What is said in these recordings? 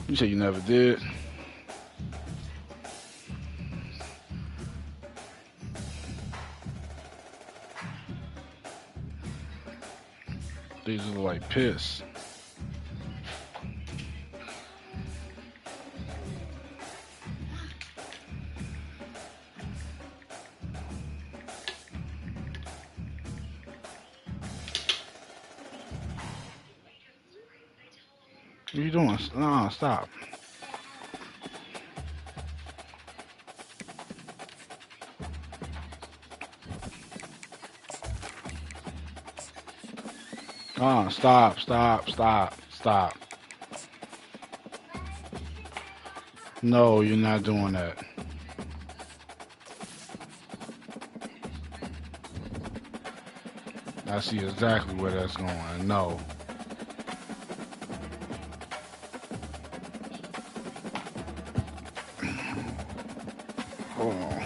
You said you never did. These look like piss. What are you doing? No, stop. Stop, stop, stop, stop. No, you're not doing that. I see exactly where that's going. No. Hold on.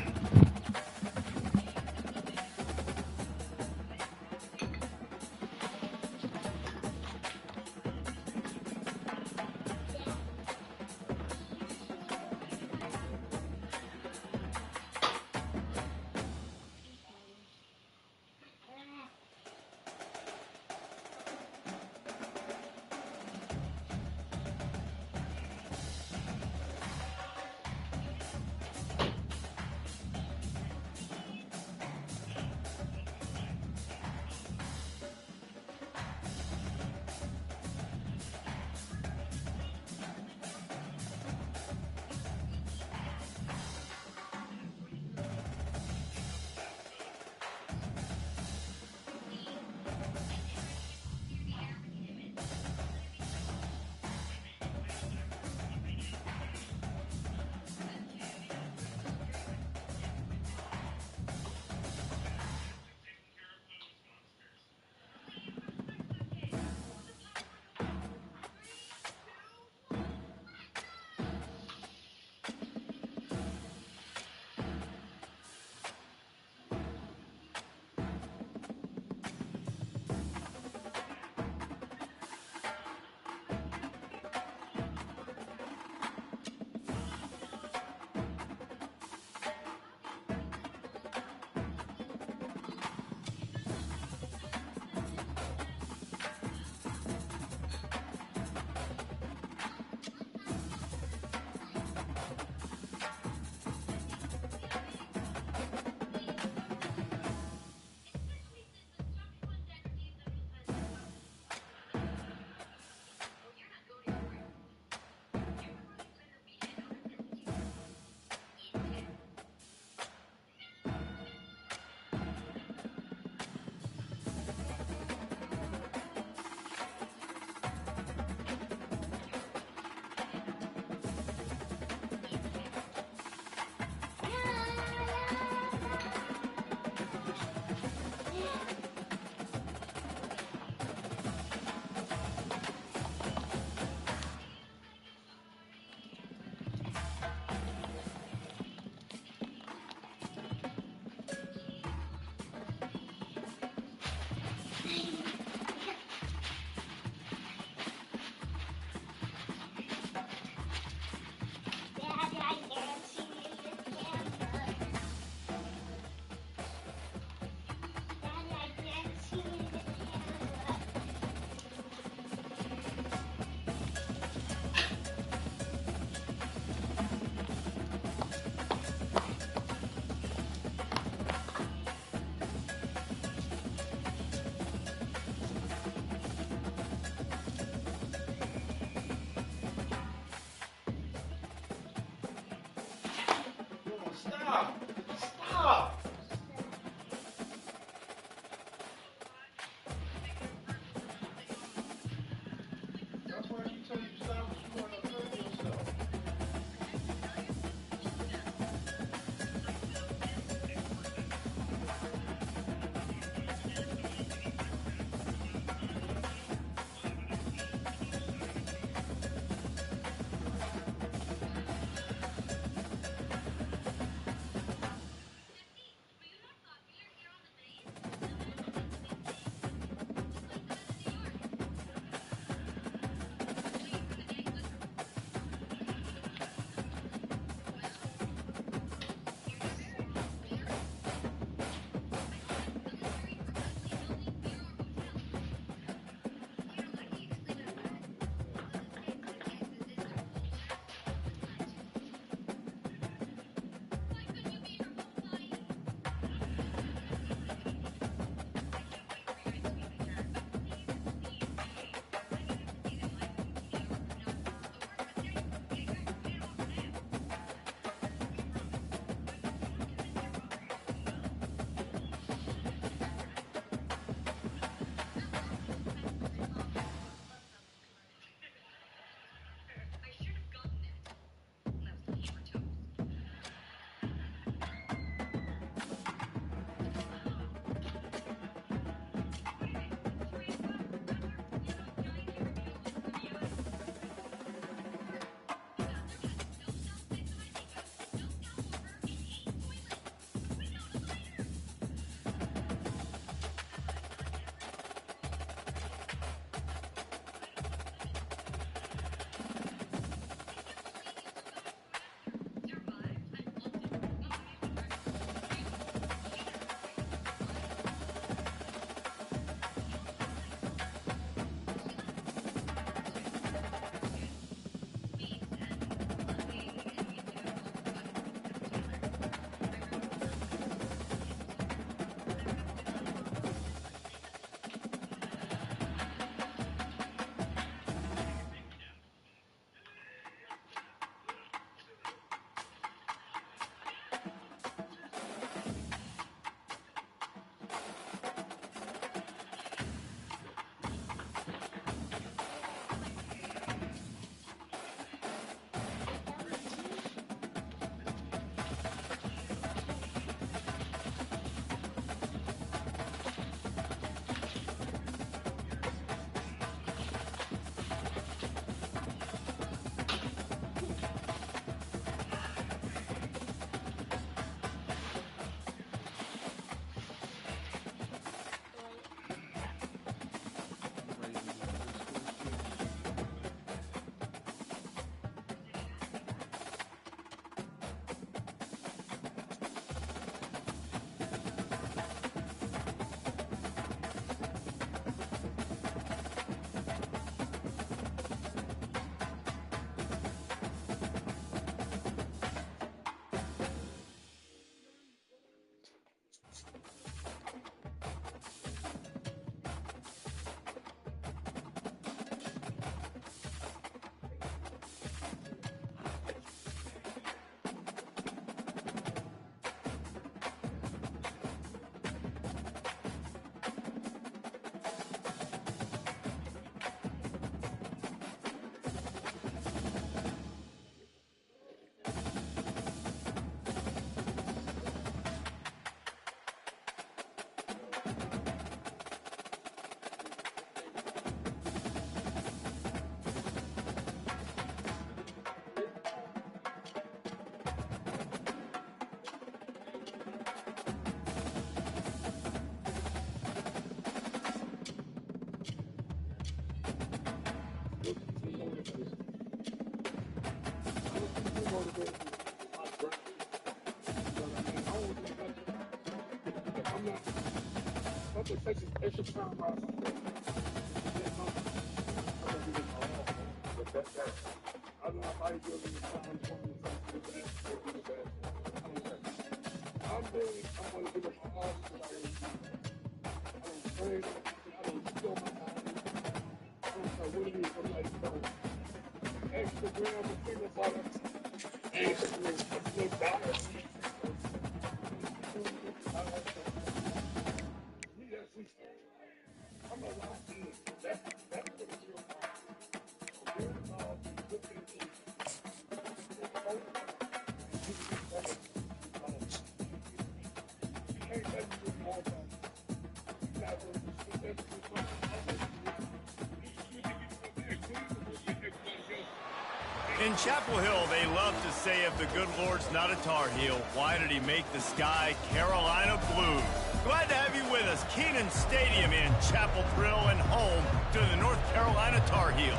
In Chapel Hill, they love to say if the good Lord's not a Tar Heel, why did he make the sky Carolina blue? Glad to have you with us. Kenan Stadium in Chapel Thrill and home to the North Carolina Tar Heels.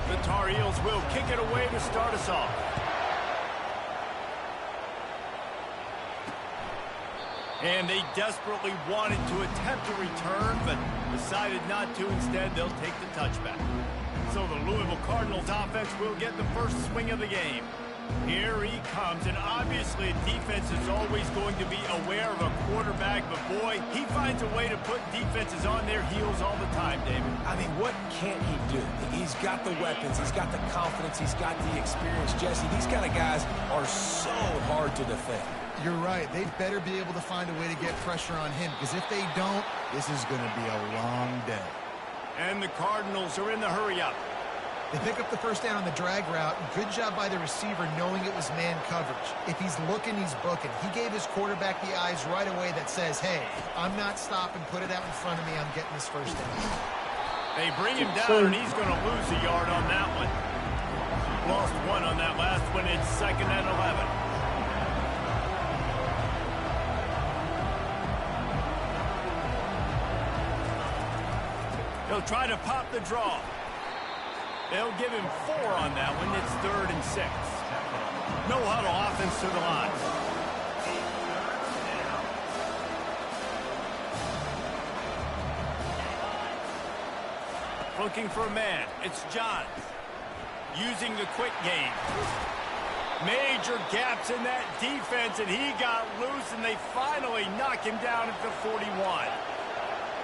The Tar Heels will kick it away to start us off. And they desperately wanted to attempt a return, but decided not to. Instead, they'll take the touchback. So the Louisville Cardinals offense will get the first swing of the game. Here he comes, and obviously defense is always going to be aware of a quarterback, but boy, he finds a way to put defenses on their heels all the time, David. I mean, what can't he do? He's got the weapons, he's got the confidence, he's got the experience. Jesse, these kind of guys are so hard to defend. You're right. They better be able to find a way to get pressure on him, because if they don't, this is going to be a long day. And the Cardinals are in the hurry-up. They pick up the first down on the drag route. Good job by the receiver knowing it was man coverage. If he's looking, he's booking. He gave his quarterback the eyes right away that says, hey, I'm not stopping. Put it out in front of me. I'm getting this first down. They bring him down, and he's going to lose a yard on that one. Lost one on that last one. It's 2nd and 11. He'll try to pop the draw. They'll give him 4 on that one. It's 3rd and 6. No huddle offense to the line. Looking for a man. It's John. Using the quick game. Major gaps in that defense, and he got loose, and they finally knock him down at the 41.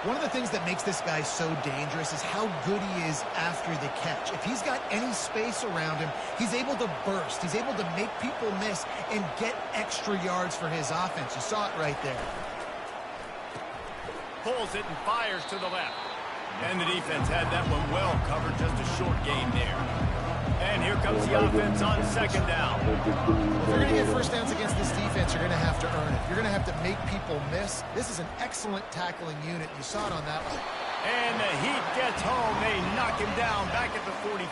One of the things that makes this guy so dangerous is how good he is after the catch. If he's got any space around him, he's able to burst. He's able to make people miss and get extra yards for his offense. You saw it right there. Pulls it and fires to the left. And the defense had that one well covered, just a short game there. And here comes the offense on 2nd down. If you're going to get first downs against this defense, you're going to have to earn it. You're going to have to make people miss. This is an excellent tackling unit. You saw it on that one. And the Heat gets home. They knock him down back at the 45.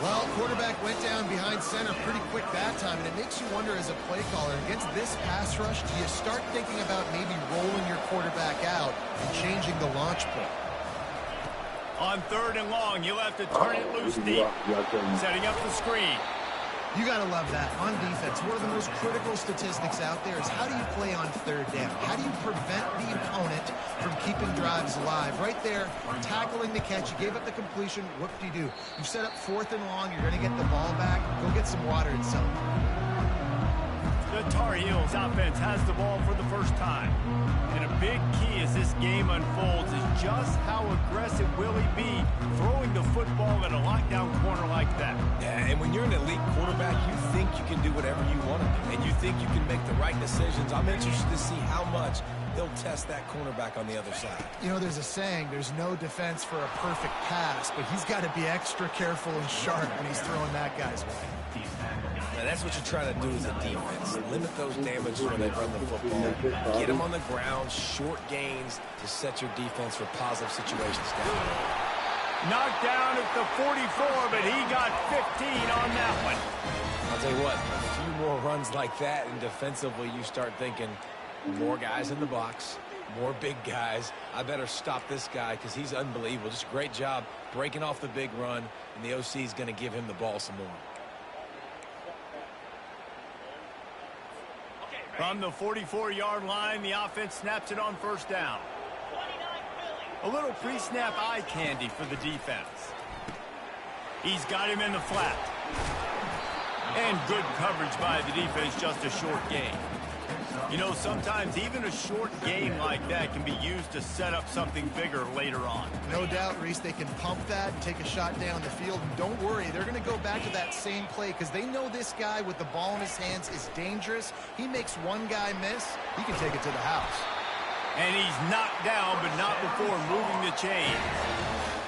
Well, quarterback went down behind center pretty quick that time, and it makes you wonder as a play caller, against this pass rush, do you start thinking about maybe rolling your quarterback out and changing the launch point? On 3rd and long, you'll have to turn it loose deep. Setting up the screen. You got to love that. On defense, one of the most critical statistics out there is how do you play on 3rd down? How do you prevent the opponent from keeping drives alive? Right there, tackling the catch. You gave up the completion. Whoop-de-doo. You set up 4th and long. You're going to get the ball back. Go get some water and something. The Tar Heels offense has the ball for the first time. And a big key as this game unfolds is just how aggressive will he be throwing the football at a lockdown corner like that. Yeah, and when you're an elite quarterback, you think you can do whatever you want to do, and you think you can make the right decisions. I'm interested to see how much they'll test that cornerback on the other side. You know, there's a saying, there's no defense for a perfect pass, but he's got to be extra careful and sharp when he's throwing that guy's way. And that's what you're trying to do as a defense. Limit those damages when they run the football. Get them on the ground, short gains to set your defense for positive situations down there. Knocked down at the 44, but he got 15 on that one. I'll tell you what, a few more runs like that, and defensively you start thinking, more guys in the box, more big guys. I better stop this guy because he's unbelievable. Just a great job breaking off the big run, and the OC is going to give him the ball some more. From the 44-yard line, the offense snaps it on first down. A little pre-snap eye candy for the defense. He's got him in the flat. And good coverage by the defense, just a short gain. You know, sometimes even a short game like that can be used to set up something bigger later on. No doubt, Reese, they can pump that and take a shot down the field. And don't worry, they're going to go back to that same play because they know this guy with the ball in his hands is dangerous. He makes one guy miss, he can take it to the house. And he's knocked down, but not before moving the chain.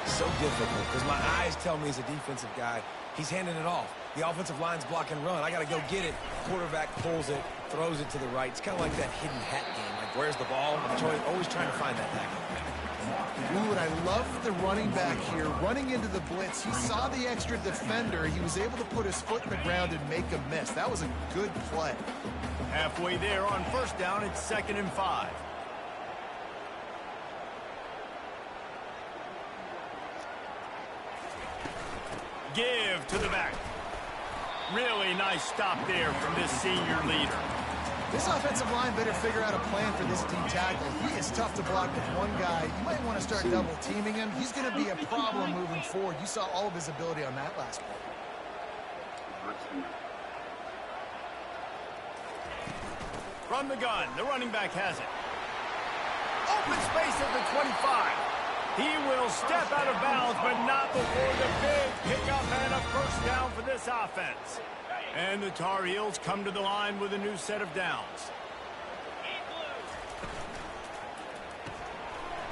So difficult because my eyes tell me as a defensive guy, he's handing it off. The offensive line's block and run. I got to go get it. Quarterback pulls it, throws it to the right. It's kind of like that hidden hat game. Like, where's the ball? I'm always trying to find that tackle. Ooh, and I love the running back here. Running into the blitz, he saw the extra defender. He was able to put his foot in the ground and make a miss. That was a good play. Halfway there on first down, it's 2nd and 5. Give to the back. Really nice stop there from this senior leader. This offensive line better figure out a plan for this D tackle. He is tough to block with one guy. You might want to start double teaming him. He's going to be a problem moving forward. You saw all of his ability on that last play. From the gun, the running back has it. Open space at the 25. He will step out of bounds, but not before the big pickup and a first down for this offense. And the Tar Heels come to the line with a new set of downs.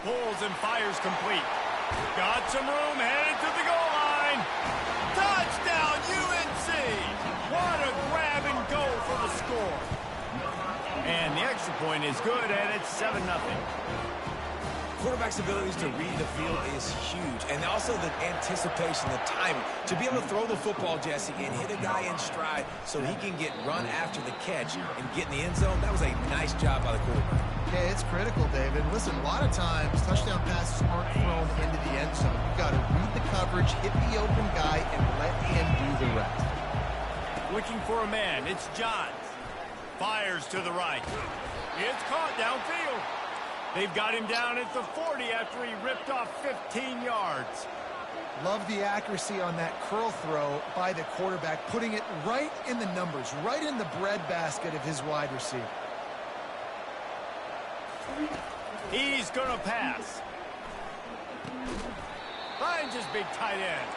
Pulls and fires complete. Got some room, headed to the goal line. Touchdown, UNC! What a grab and go for the score. And the extra point is good, and it's 7-0. Quarterback's abilities to read the field is huge. And also the anticipation, the timing. To be able to throw the football, Jesse, and hit a guy in stride so he can get run after the catch and get in the end zone, that was a nice job by the quarterback. Yeah, it's critical, David. Listen, a lot of times, touchdown passes aren't thrown into the end zone. You've got to read the coverage, hit the open guy, and let him do the rest. Looking for a man, it's Johns. Fires to the right. It's caught downfield. They've got him down at the 40 after he ripped off 15 yards. Love the accuracy on that curl throw by the quarterback, putting it right in the numbers, right in the breadbasket of his wide receiver. He's going to pass. Finds his big tight end.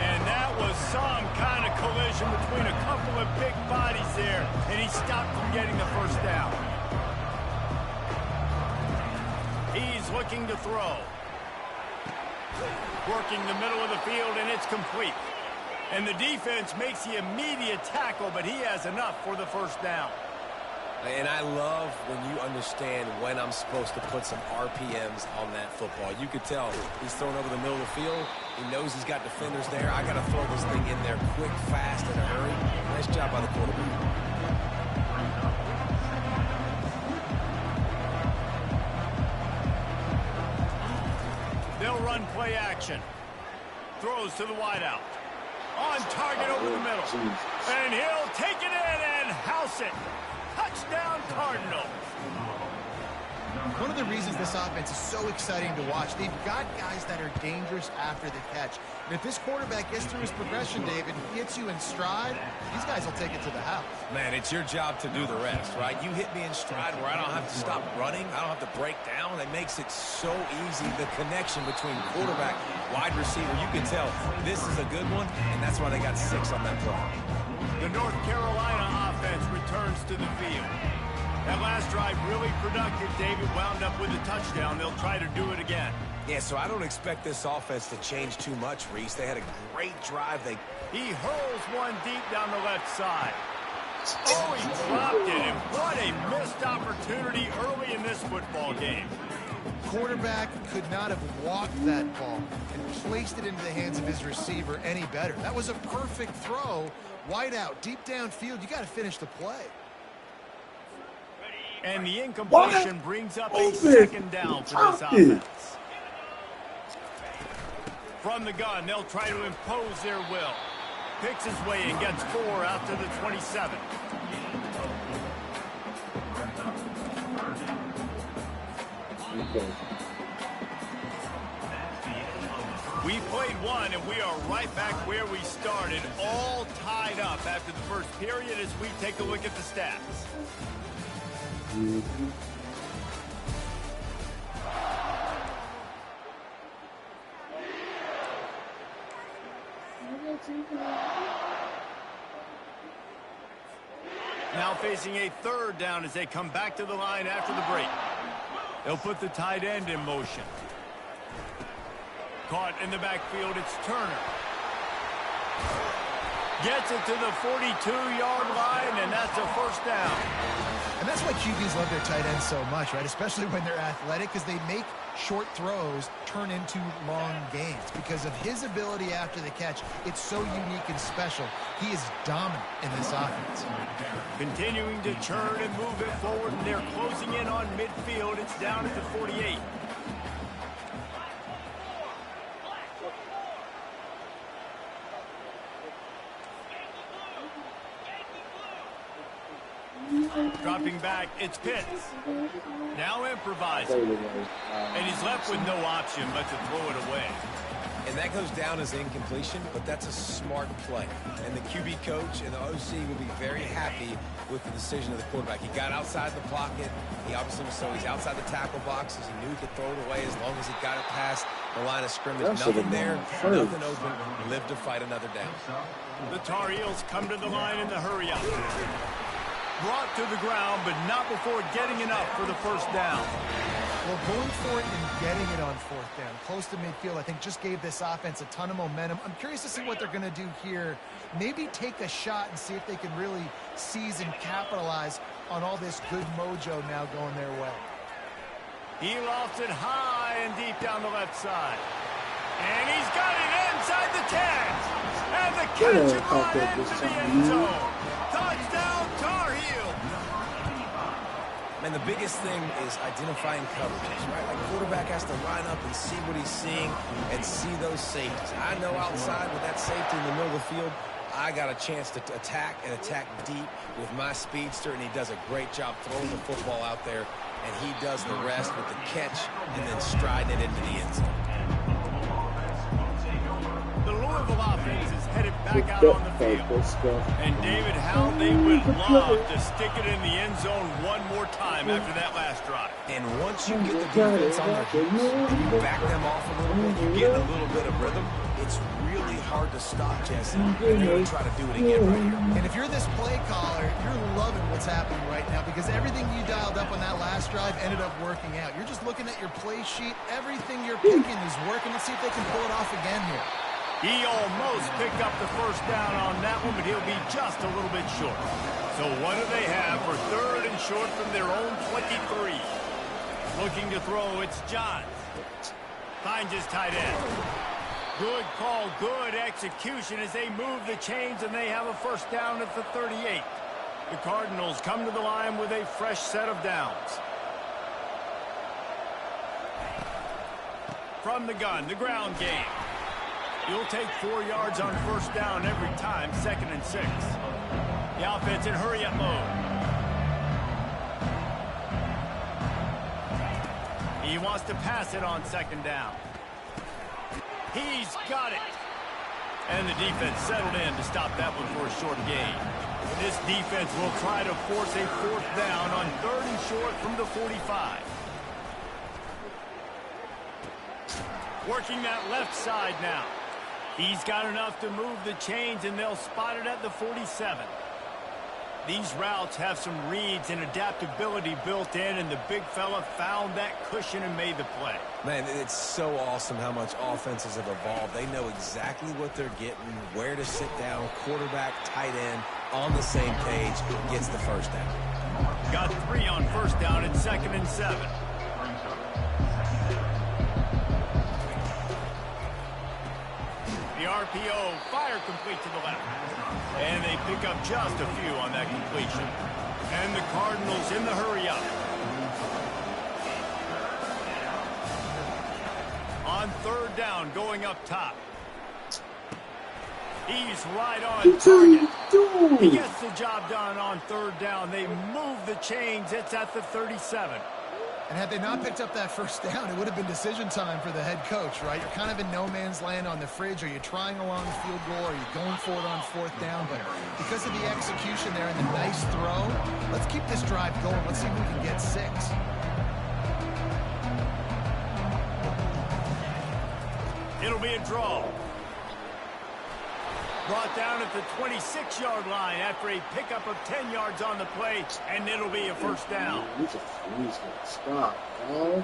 And that was some kind of collision between a couple of big bodies there, and he stopped from getting the first down. He's looking to throw. Working the middle of the field, and it's complete. And the defense makes the immediate tackle, but he has enough for the first down. And I love when you understand when I'm supposed to put some RPMs on that football. You could tell he's thrown over the middle of the field. He knows he's got defenders there. I got to throw this thing in there quick, fast, in a hurry. Nice job by the quarterback. They'll run play action. Throws to the wideout. On target over the middle. And he'll take it in and house it. Touchdown, Cardinals. One of the reasons this offense is so exciting to watch, they've got guys that are dangerous after the catch. And if this quarterback gets through his progression, David, hits you in stride, these guys will take it to the house. Man, it's your job to do the rest, right? You hit me in stride where I don't have to stop running. I don't have to break down. It makes it so easy. The connection between quarterback, wide receiver, you can tell this is a good one, and that's why they got 6 on that play. The North Carolina offense returns to the field. That last drive really productive. David wound up with a touchdown. They'll try to do it again. Yeah, so I don't expect this offense to change too much, Reese. They had a great drive. He hurls one deep down the left side. Oh, he dropped it, and what a missed opportunity early in this football game. Quarterback could not have walked that ball and placed it into the hands of his receiver any better. That was a perfect throw. Wide out, deep downfield. You got to finish the play. And the incompletion brings up a second down for this offense. From the gun, they'll try to impose their will. Picks his way and gets 4 out to the 27. We played one, and we are right back where we started, all tied up after the first period as we take a look at the stats. Now facing a third down as they come back to the line after the break. They'll put the tight end in motion. Caught in the backfield, it's Turner. Gets it to the 42-yard line, and that's a first down. And that's why QBs love their tight ends so much, right? Especially when they're athletic, because they make short throws turn into long gains. Because of his ability after the catch, it's so unique and special. He is dominant in this offense. Continuing to turn and move it forward, and they're closing in on midfield. It's down at the 48. Dropping back, it's Pitts. Now improvising. And he's left with no option but to throw it away. And that goes down as incompletion, but that's a smart play. And the QB coach and the OC will be very happy with the decision of the quarterback. He got outside the pocket. He obviously was so he's outside the tackle boxes. He knew he could throw it away as long as he got it past the line of scrimmage. Nothing there, nothing open. Live to fight another down. The Tar Heels come to the line in the hurry up. Brought to the ground, but not before getting enough for the first down. Well, going for it and getting it on fourth down, close to midfield, I think just gave this offense a ton of momentum. I'm curious to see what they're going to do here. Maybe take a shot and see if they can really seize and capitalize on all this good mojo now going their way. He lofts it high and deep down the left side. And he's got it inside the 10. And the catch and run into the end zone. Touchdown, Tar Heel. Man, the biggest thing is identifying coverages, right? Like, quarterback has to line up and see what he's seeing and see those safeties. I know outside with that safety in the middle of the field, I got a chance to attack and attack deep with my speedster, and he does a great job throwing the football out there, and he does the rest with the catch and then striding it into the end zone. The Louisville offense is headed back out on the field. And David, how they would love to stick it in the end zone one more time after that last drive. And once you get the defense on their heels, you back them off a little bit, you get a little bit of rhythm, it's really hard to stop, Jesse. And they're going to try to do it again right here. And if you're this play caller, you're loving what's happening right now because everything you dialed up on that last drive ended up working out. You're just looking at your play sheet. Everything you're picking is working. Let's see if they can pull it off again here. He almost picked up the first down on that one, but he'll be just a little bit short. So what do they have for third and short from their own 23? Looking to throw, it's Johns. Finds his tight end. Good call, good execution as they move the chains, and they have a first down at the 38. The Cardinals come to the line with a fresh set of downs. From the gun, the ground game. You'll take 4 yards on first down every time, 2nd and 6. The offense in hurry-up mode. He wants to pass it on 2nd down. He's got it. And the defense settled in to stop that one for a short gain. This defense will try to force a 4th down on 3rd and short from the 45. Working that left side now. He's got enough to move the chains, and they'll spot it at the 47. These routes have some reads and adaptability built in, and the big fella found that cushion and made the play. Man, it's so awesome how much offenses have evolved. They know exactly what they're getting, where to sit down, quarterback, tight end, on the same page, gets the first down. Got 3 on first down at 2nd and 7. The RPO, fire complete to the left. And they pick up just a few on that completion. And the Cardinals in the hurry-up. On 3rd down, going up top. He's right on target. He gets the job done on 3rd down. They move the chains. It's at the 37. And had they not picked up that first down, it would have been decision time for the head coach, right? You're kind of in no man's land on the fridge. Are you trying a long field goal? Are you going for it on 4th down? But because of the execution there and the nice throw, let's keep this drive going. Let's see if we can get 6. It'll be a draw. Brought down at the 26-yard line after a pickup of 10 yards on the play, and it'll be a first down. Stop, dog.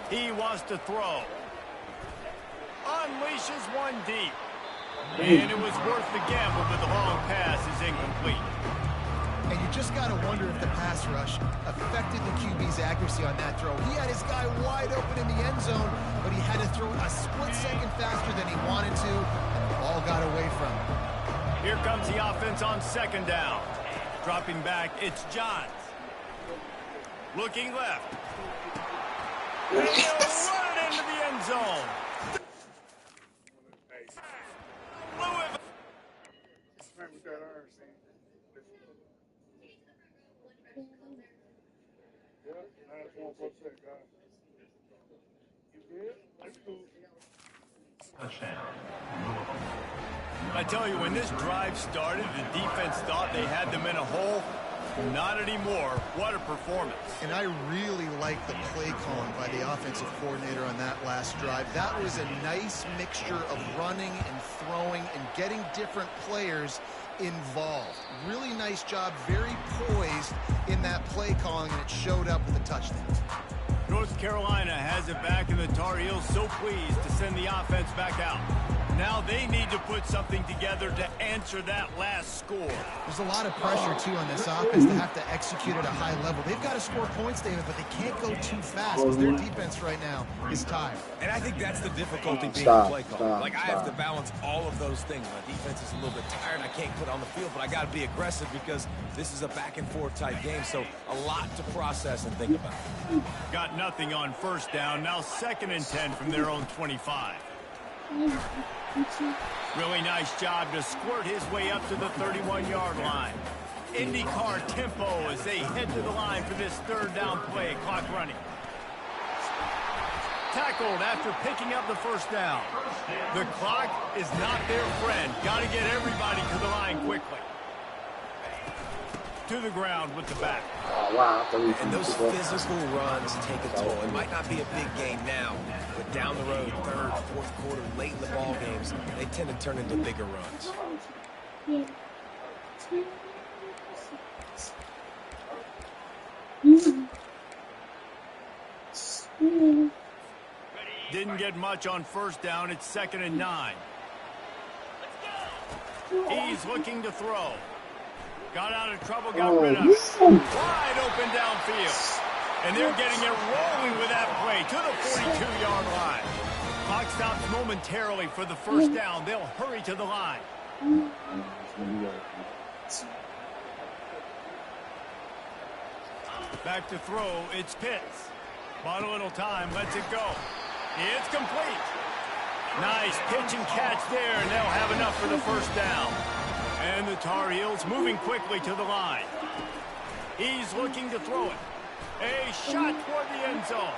He wants to throw. Unleashes one deep. And it was worth the gamble, but the long pass is incomplete. And you just got to wonder if the pass rush affected the QB's accuracy on that throw. He had his guy wide open in the end zone, but he had to throw a split second faster than he wanted to, and the ball got away from him. Here comes the offense on 2nd down. Dropping back, it's Johns. Looking left. And he'll run it into the end zone. I tell you, when this drive started, the defense thought they had them in a hole. Not anymore. What a performance. And I really like the play calling by the offensive coordinator on that last drive. That was a nice mixture of running and throwing and getting different players involved. Really nice job, very poised in that play calling, and it showed up with a touchdown. North Carolina has it back, and the Tar Heels so pleased to send the offense back out. Now they need to put something together to answer that last score. There's a lot of pressure, too, on this offense to have to execute at a high level. They've got to score points, David, but they can't go too fast because their defense right now is tired. And I think that's the difficulty being a play caller. Like, I have to balance all of those things. My defense is a little bit tired. I can't put on the field, but I got to be aggressive because this is a back-and-forth type game, so a lot to process and think about. Got nothing on 1st down. Now 2nd and 10 from their own 25. Really nice job to squirt his way up to the 31-yard line. IndyCar tempo as they head to the line for this 3rd down play. Clock running. Tackled after picking up the 1st down. The clock is not their friend. Got to get everybody to the line quickly. To the ground with the back. Oh, wow. And those physical runs take a toll. It might not be a big game now, but down the road, 3rd, 4th quarter, late in the ball games, they tend to turn into bigger runs. Didn't get much on 1st down. It's 2nd and 9. He's looking to throw. Got out of trouble, got rid of it. Wide open downfield. And they're getting it rolling with that play to the 42-yard line. Clock stops momentarily for the 1st down. They'll hurry to the line. Back to throw, it's Pitts. Bought a little time, lets it go. It's complete. Nice pitch and catch there, and they'll have enough for the 1st down. And the Tar Heels moving quickly to the line. He's looking to throw it. A shot toward the end zone.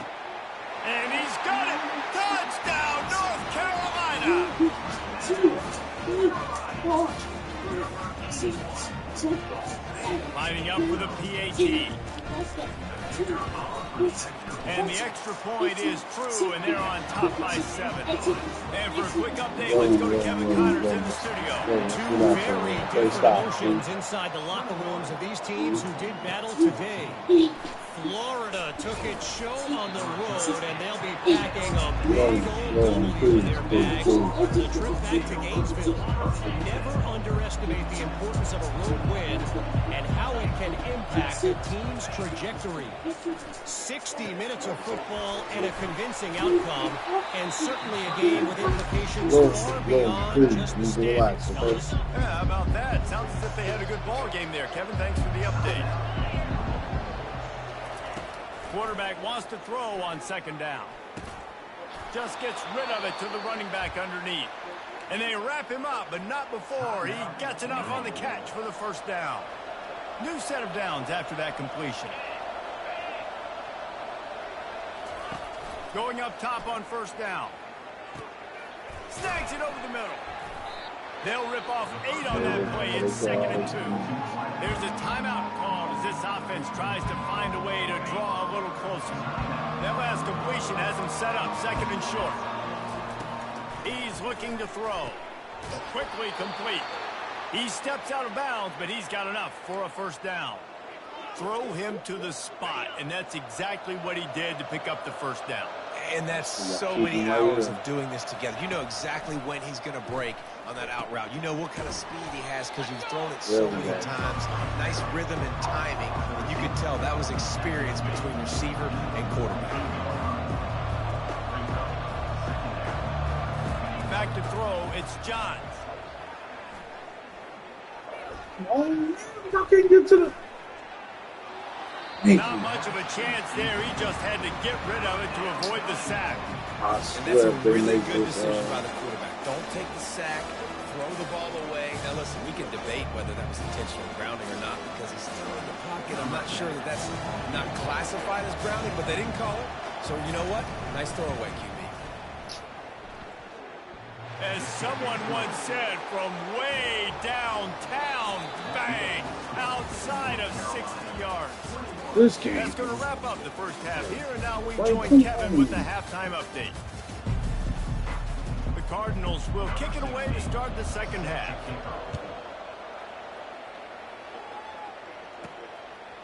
And he's got it. Touchdown, North Carolina. Lining up for the PAT. And the extra point is true, and they're on top by 7. And for a quick update, let's go to Kevin Connors in the studio. Two very different emotions inside the locker rooms of these teams who did battle today. Florida took its show on the road, and they'll be packing a big old W in their bags. The trip back to Gainesville. Never underestimate the importance of a road win and how it can impact a team's trajectory. 60 minutes of football and a convincing outcome, and certainly a game with implications far beyond just the standings. Yeah, how about that? Sounds as if they had a good ball game there. Kevin, thanks for the update. Quarterback wants to throw on 2nd down. Just gets rid of it to the running back underneath. And they wrap him up, but not before he gets enough on the catch for the 1st down. New set of downs after that completion. Going up top on first down. Snags it over the middle. They'll rip off 8 on that play. It's 2nd and 2. There's a timeout called as this offense tries to find a way to draw a little closer. That last completion has him set up 2nd and short. He's looking to throw. Quickly complete. He steps out of bounds, but he's got enough for a first down. Throw him to the spot, and that's exactly what he did to pick up the first down. And that's so many hours of doing this together. You know exactly when he's going to break on that out route. You know what kind of speed he has because he's thrown it so many times. Nice rhythm and timing. And you can tell that was experience between receiver and quarterback. Back to throw, it's Johns. I can't get to the... Not much of a chance there. He just had to get rid of it to avoid the sack. And that's a really good decision by the quarterback. Don't take the sack. Throw the ball away. Now, listen, we can debate whether that was intentional grounding or not because he's still in the pocket. I'm not sure that that's not classified as grounding, but they didn't call it. So, you know what? Nice throwaway, QB. As someone once said, from way downtown, bang, outside of 60 yards. This game. That's going to wrap up the first half here, and now we join Kevin with the halftime update. The Cardinals will kick it away to start the second half.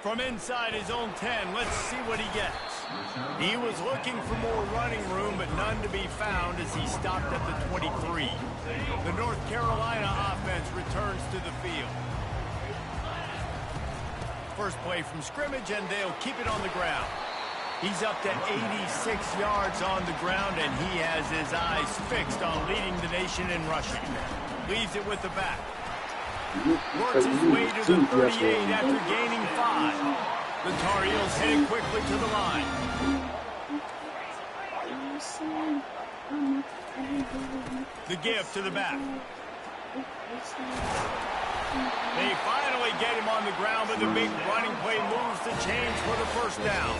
From inside his own 10, let's see what he gets. He was looking for more running room, but none to be found as he stopped at the 23. The North Carolina offense returns to the field. First play from scrimmage, and they'll keep it on the ground. He's up to 86 yards on the ground, and he has his eyes fixed on leading the nation in rushing. Leaves it with the back. Works his way to the 38 after gaining 5. The Tar Heels headed quickly to the line. The give to the back. They finally get him on the ground, but the big running play moves the chains for the first down.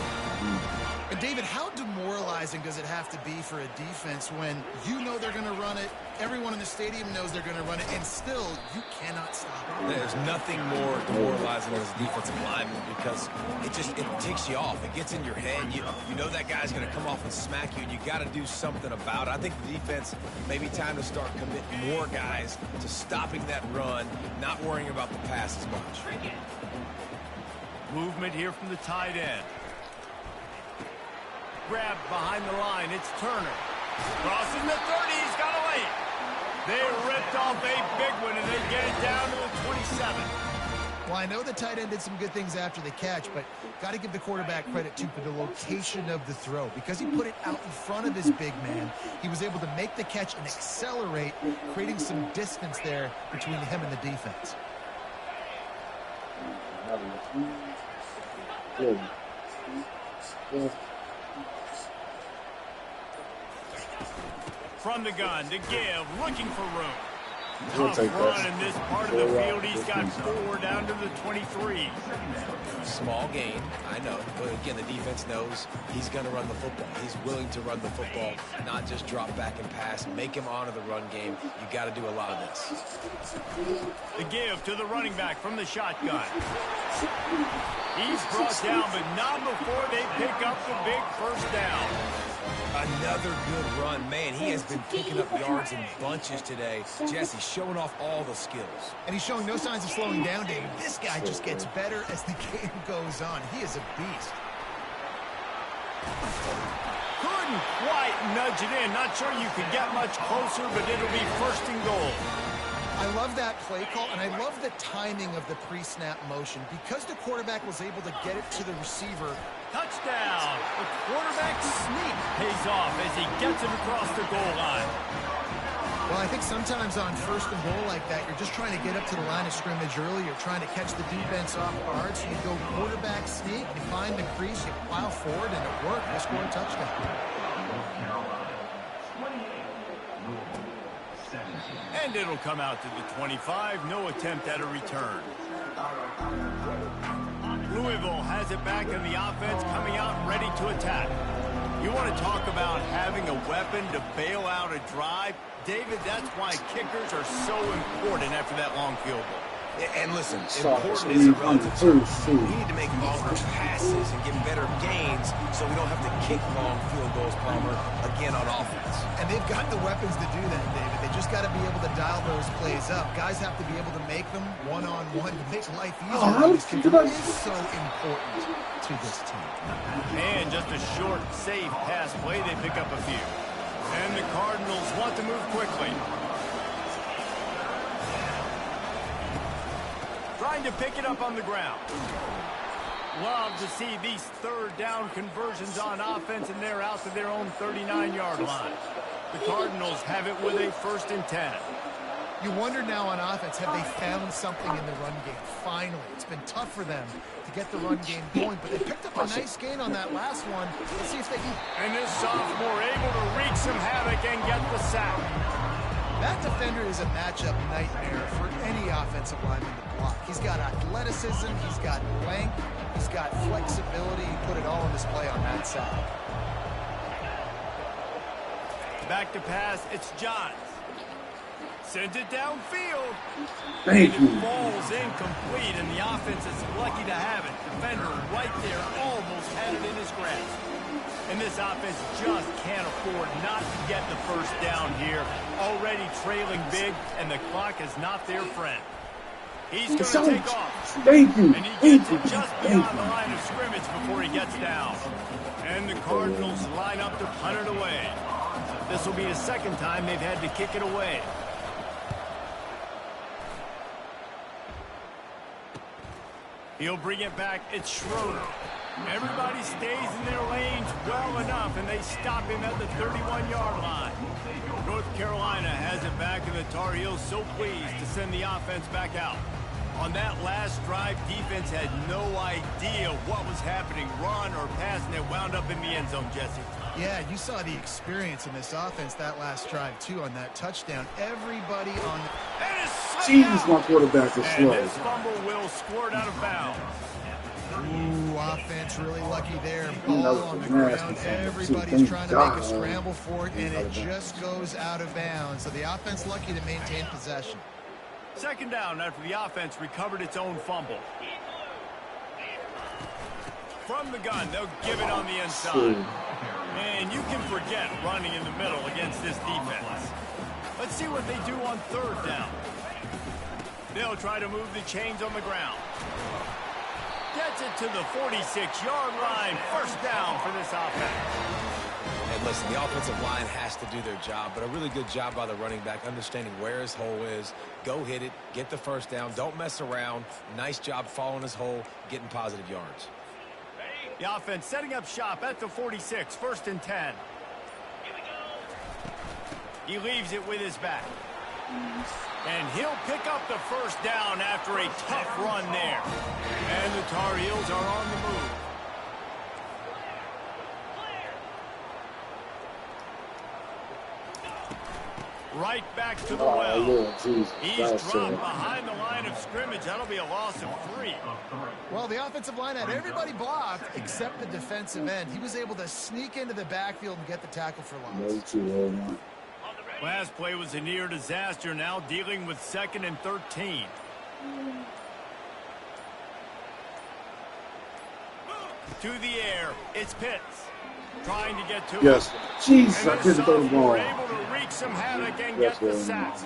And David, how demoralizing does it have to be for a defense when you know they're going to run it, everyone in the stadium knows they're going to run it, and still you cannot stop it? There's nothing more demoralizing as a defensive lineman because it takes you off. It gets in your head. You know that guy's going to come off and smack you, and you got to do something about it. I think the defense may be time to start committing more guys to stopping that run, not worrying about the pass as much. Movement here from the tight end. Grabbed behind the line, it's Turner. Crossing the 30, he's got a lane. They ripped off a big one, and they get it down to the 27. Well, I know the tight end did some good things after the catch, but got to give the quarterback credit, too, for the location of the throw. Because he put it out in front of his big man, he was able to make the catch and accelerate, creating some distance there between him and the defense. From the gun to give, looking for room. Tough run in this part of the field. He's got 4 down to the 23. Small gain, I know. But again, the defense knows he's going to run the football. He's willing to run the football, not just drop back and pass. Make him honor the run game. You got to do a lot of this. The give to the running back from the shotgun. He's brought down, but not before they pick up the big first down. Another good run. Man, he has been picking up yards in bunches today. Jesse showing off all the skills. And he's showing no signs of slowing down, David. This guy just gets better as the game goes on. He is a beast. Couldn't quite nudge it in. Not sure you could get much closer, but it'll be first and goal. I love that play call, and I love the timing of the pre-snap motion. Because the quarterback was able to get it to the receiver. Touchdown! The quarterback sneak pays off as he gets it across the goal line. Well, I think sometimes on first and goal like that, you're just trying to get up to the line of scrimmage early. You're trying to catch the defense off guard. So you go quarterback sneak, you find the crease, you plow forward, and it worked. You score a touchdown. And it'll come out to the 25. No attempt at a return. Louisville has it back in the offense, coming out ready to attack. You want to talk about having a weapon to bail out a drive? David, that's why kickers are so important after that long field goal. And listen, important is a relative term. We need to make longer passes and get better gains so we don't have to kick long field goals, Palmer, again on offense. And they've got the weapons to do that, David. They just got to be able to dial those plays up. Guys have to be able to make them one-on-one to make life easier. It is so important to this team. And just a short, safe pass play. They pick up a few. And the Cardinals want to move quickly. Trying to pick it up on the ground. Love to see these third down conversions on offense, and they're out to their own 39-yard line. The Cardinals have it with a 1st and 10. You wonder now on offense, have they found something in the run game? Finally, it's been tough for them to get the run game going, but they picked up a nice gain on that last one. Let's see if they can. And this sophomore able to wreak some havoc and get the sack. That defender is a matchup nightmare for any offensive lineman to block. He's got athleticism, he's got length, he's got flexibility. He put it all on display on that side. Back to pass, it's Johns. Sends it downfield. Thank you. Falls incomplete, and the offense is lucky to have it. Defender right there almost had it in his grasp. And this offense just can't afford not to get the 1st down here. Already trailing big, and the clock is not their friend. He's going to take off. Thank you. And he gets it just beyond the line of scrimmage before he gets down. And the Cardinals line up to punt it away. This will be the 2nd time they've had to kick it away. He'll bring it back. It's Schroeder. Everybody stays in their lanes well enough, and they stop him at the 31-yard line. North Carolina has it back, and the Tar Heels so pleased to send the offense back out. On that last drive, defense had no idea what was happening, run or pass, and it wound up in the end zone, Jesse. Yeah, you saw the experience in this offense that last drive, too, on that touchdown. Everybody on the... Jesus, my quarterback is slow. And this fumble will squirt out of bounds. Ooh, offense really lucky there. Ball on the ground. Everybody's trying to make a scramble for it, and it just goes out of bounds. So the offense lucky to maintain possession. 2nd down after the offense recovered its own fumble. From the gun, they'll give it on the inside. And you can forget running in the middle against this defense. Let's see what they do on 3rd down. They'll try to move the chains on the ground. Gets it to the 46-yard line. 1st down for this offense. And listen, the offensive line has to do their job, but a really good job by the running back, understanding where his hole is. Go hit it, get the 1st down, don't mess around. Nice job following his hole, getting positive yards. The offense setting up shop at the 46, 1st and 10. He leaves it with his back. And he'll pick up the 1st down after a tough run there. And the Tar Heels are on the move. Right back to the well. He's dropped behind the line of scrimmage. That'll be a loss of 3. Well, the offensive line had everybody blocked except the defensive end. He was able to sneak into the backfield and get the tackle for loss. Last play was a near disaster, now dealing with 2nd and 13. To the air, it's Pitts. Trying to get to it. Jeez, I couldn't throw the ball. Able to wreak some havoc and get the sack.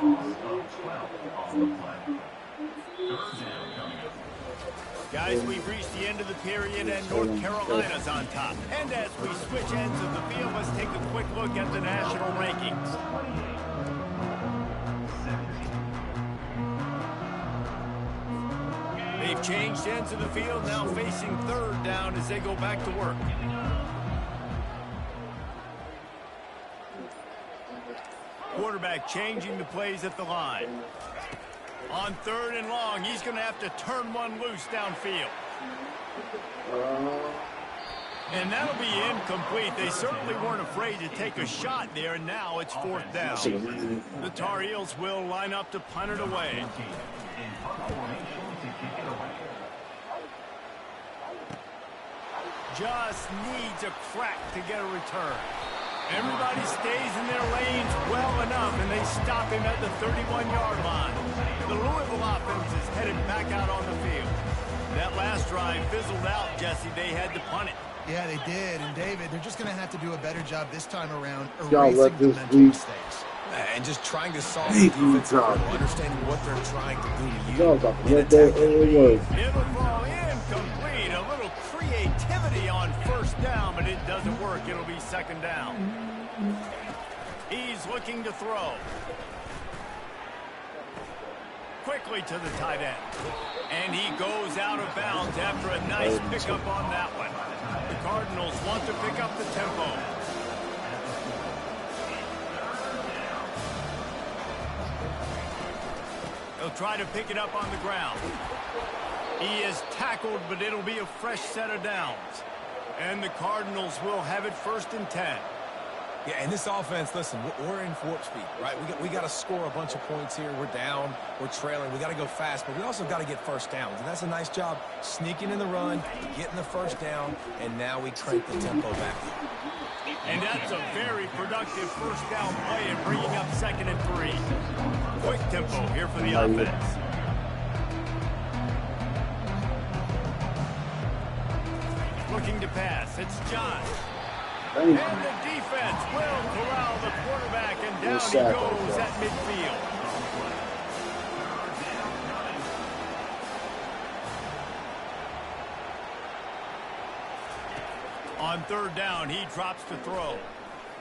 Guys, we've reached the end of the period, and North Carolina's on top. And as we switch ends of the field, let's take a quick look at the national rankings. They've changed ends of the field, now facing 3rd down as they go back to work. Quarterback changing the plays at the line. On 3rd and long, he's going to have to turn one loose downfield. And that'll be incomplete. They certainly weren't afraid to take a shot there, and now it's 4th down. The Tar Heels will line up to punt it away. just needs a crack to get a return. Everybody stays in their lanes well enough, and they stop him at the 31-yard line. The Louisville offense is headed back out on the field. That last drive fizzled out, Jesse. They had to punt it. Yeah, they did. And, David, they're just going to have to do a better job this time around Y'all erasing the mental mistakes. And just trying to solve the defensive problem, understanding what they're trying to do to you. It'll fall incomplete. A little creativity on first down, but it doesn't work. It'll be second down. He's looking to throw. Quickly to the tight end. And he goes out of bounds after a nice pickup on that one. The Cardinals want to pick up the tempo. They'll try to pick it up on the ground. He is tackled, but it'll be a fresh set of downs. And the Cardinals will have it 1st and 10. Yeah, and this offense, listen, we're in warp speed, right? We got to score a bunch of points here. We're down, we're trailing. We got to go fast, but we also got to get first downs. And that's a nice job sneaking in the run, getting the first down, and now we crank the tempo back. And that's a very productive first down play and bringing up 2nd and 3. Quick tempo here for the offense. Looking to pass. It's John. And the defense will corral the quarterback, and down he goes at midfield. On 3rd down, he drops to throw.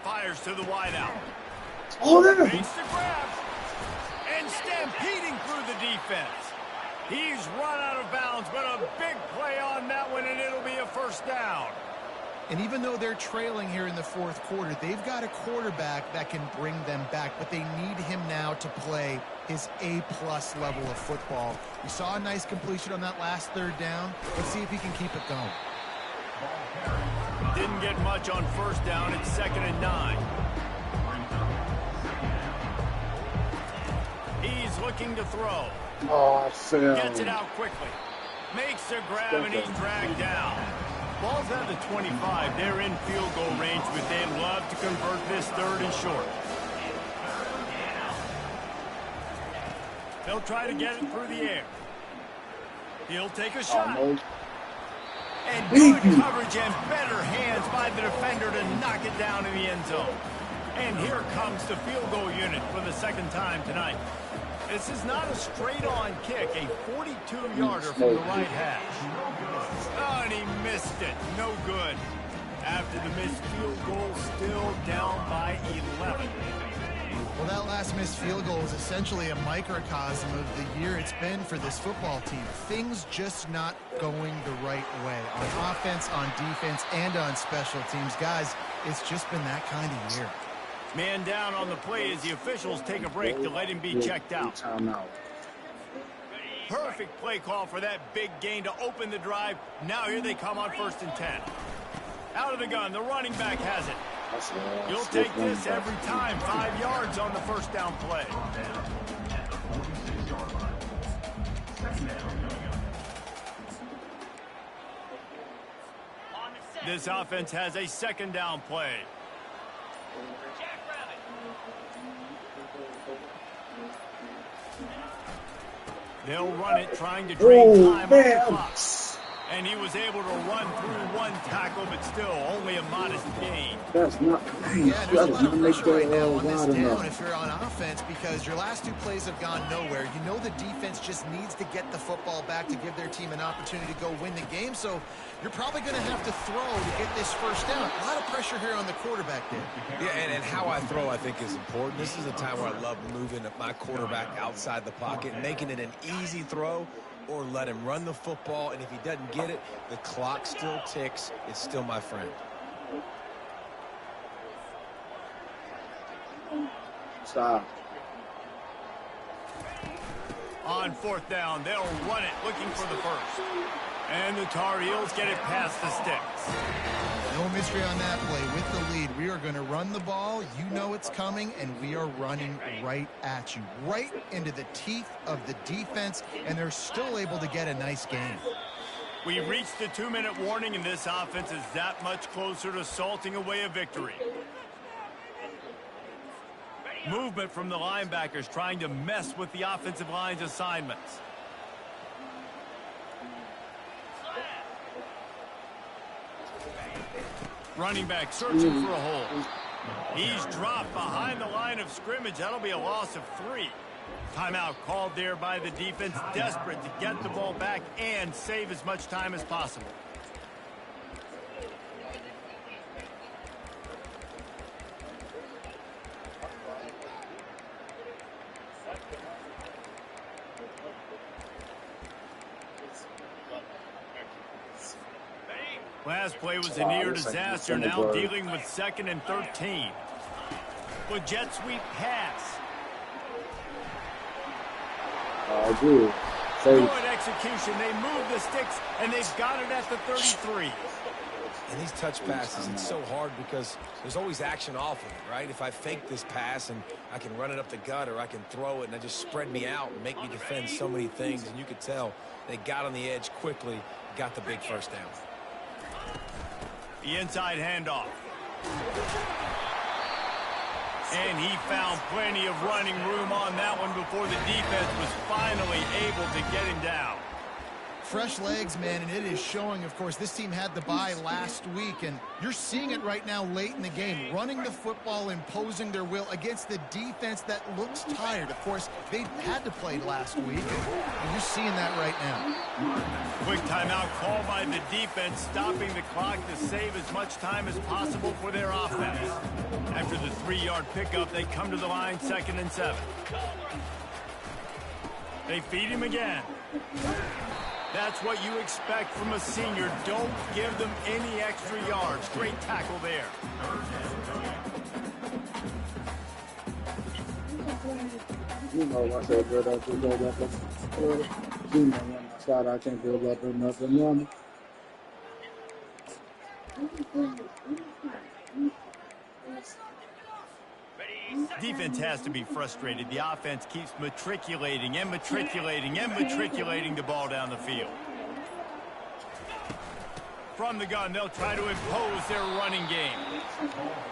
Fires to the wideout. Oh, there. Makes the grab. And stampeding through the defense. He's run out of bounds, but a big play on that one, and it'll be a first down. And even though they're trailing here in the 4th quarter, they've got a quarterback that can bring them back, but they need him now to play his A-plus level of football. We saw a nice completion on that last 3rd down. Let's see if he can keep it going. Didn't get much on 1st down. It's 2nd and 9. He's looking to throw. Oh, I fell. Gets it out quickly. Makes a grab, and he's dragged down. Ball's at the 25. They're in field goal range, but they'd love to convert this 3rd and short. They'll try to get it through the air. He'll take a shot. And good coverage and better hands by the defender to knock it down in the end zone. And here comes the field goal unit for the 2nd time tonight. This is not a straight-on kick, a 42-yarder from the right hash. Oh, and he missed it. No good. After the missed field goal, still down by 11. Well, that last missed field goal is essentially a microcosm of the year it's been for this football team. Things just not going the right way on offense, on defense, and on special teams. Guys, it's just been that kind of year. Man down on the play as the officials take a break to let him be checked out. Perfect play call for that big gain to open the drive. Now here they come on 1st and 10. Out of the gun, the running back has it. You'll take this every time. 5 yards on the 1st down play. This offense has a 2nd down play. They'll run it, trying to drain time off the clock. And he was able to run through 1 tackle, but still only a modest gain. That's not. Yeah, there's a lot of pressure right now on this down if you're on offense, because your last 2 plays have gone nowhere. You know the defense just needs to get the football back to give their team an opportunity to go win the game. So you're probably going to have to throw to get this first down. A lot of pressure here on the quarterback there. Yeah, and how I throw, I think, is important. This is a time where I love moving my quarterback outside the pocket, making it an easy throw, or let him run the football, and if he doesn't get it, the clock still ticks. It's still my friend. Stop. On 4th down, they'll run it, looking for the first. And the Tar Heels get it past the sticks. No mystery on that play. With the lead, we are going to run the ball. You know it's coming, and we are running right at you, right into the teeth of the defense, and they're still able to get a nice game. We reached the 2-minute warning, and this offense is that much closer to salting away a victory. Movement from the linebackers trying to mess with the offensive line's assignments. Running back searching for a hole. He's dropped behind the line of scrimmage. That'll be a loss of 3. Timeout called there by the defense, desperate to get the ball back and save as much time as possible. Last play was a near disaster, now dealing with 2nd and 13. With jet sweep pass. Good. Good execution. They move the sticks, and they've got it at the 33. And these touch passes, it's so hard because there's always action off of it, right? If I fake this pass and I can run it up the gut, or I can throw it and I just spread me out and make me defend so many things, and you could tell they got on the edge quickly, got the big first down. The inside handoff. And he found plenty of running room on that one before the defense was finally able to get him down. Fresh legs, man, and it is showing. Of course, this team had the bye last week, and you're seeing it right now late in the game. Running the football, imposing their will against the defense that looks tired. Of course, they had to play last week, and you're seeing that right now. Quick timeout called by the defense, stopping the clock to save as much time as possible for their offense. After the 3-yard pickup, they come to the line 2nd and 7. They feed him again. That's what you expect from a senior. Don't give them any extra yards. Great tackle there. You know, I said, brother, I can build up. You know, on my side, I can't build up nothing. Defense has to be frustrated. The offense keeps matriculating and matriculating and matriculating the ball down the field. From the gun, they'll try to impose their running game.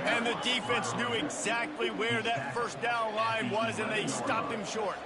And the defense knew exactly where that first down line was, and they stopped him short.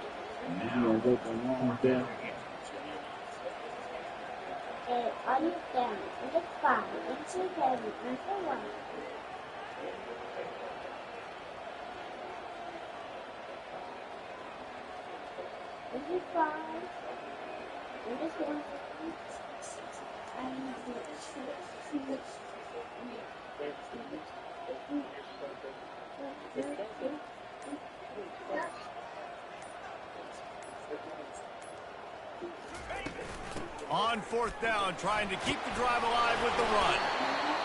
On 4th down, trying to keep the drive alive with the run.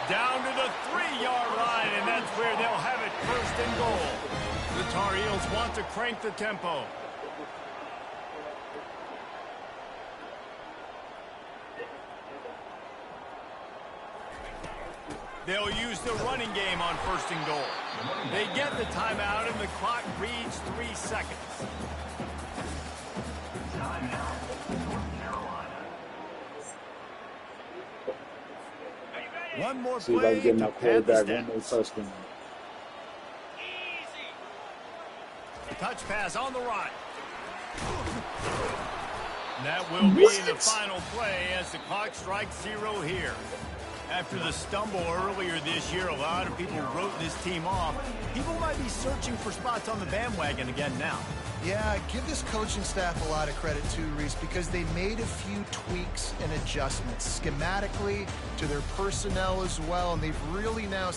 Down to the 3-yard line, and that's where they'll have it 1st and goal. The Tar Heels want to crank the tempo. They'll use the running game on 1st and goal. They get the timeout, and the clock reads 3 seconds. One more See if I play can get to my pad the quarterback one more stats. touchdown. Touch pass on the run. That will be the final play as the clock strikes 0 here. After the stumble earlier this year, a lot of people wrote this team off. People might be searching for spots on the bandwagon again now. Yeah, give this coaching staff a lot of credit too, Reese, because they made a few tweaks and adjustments schematically to their personnel as well, and they've really now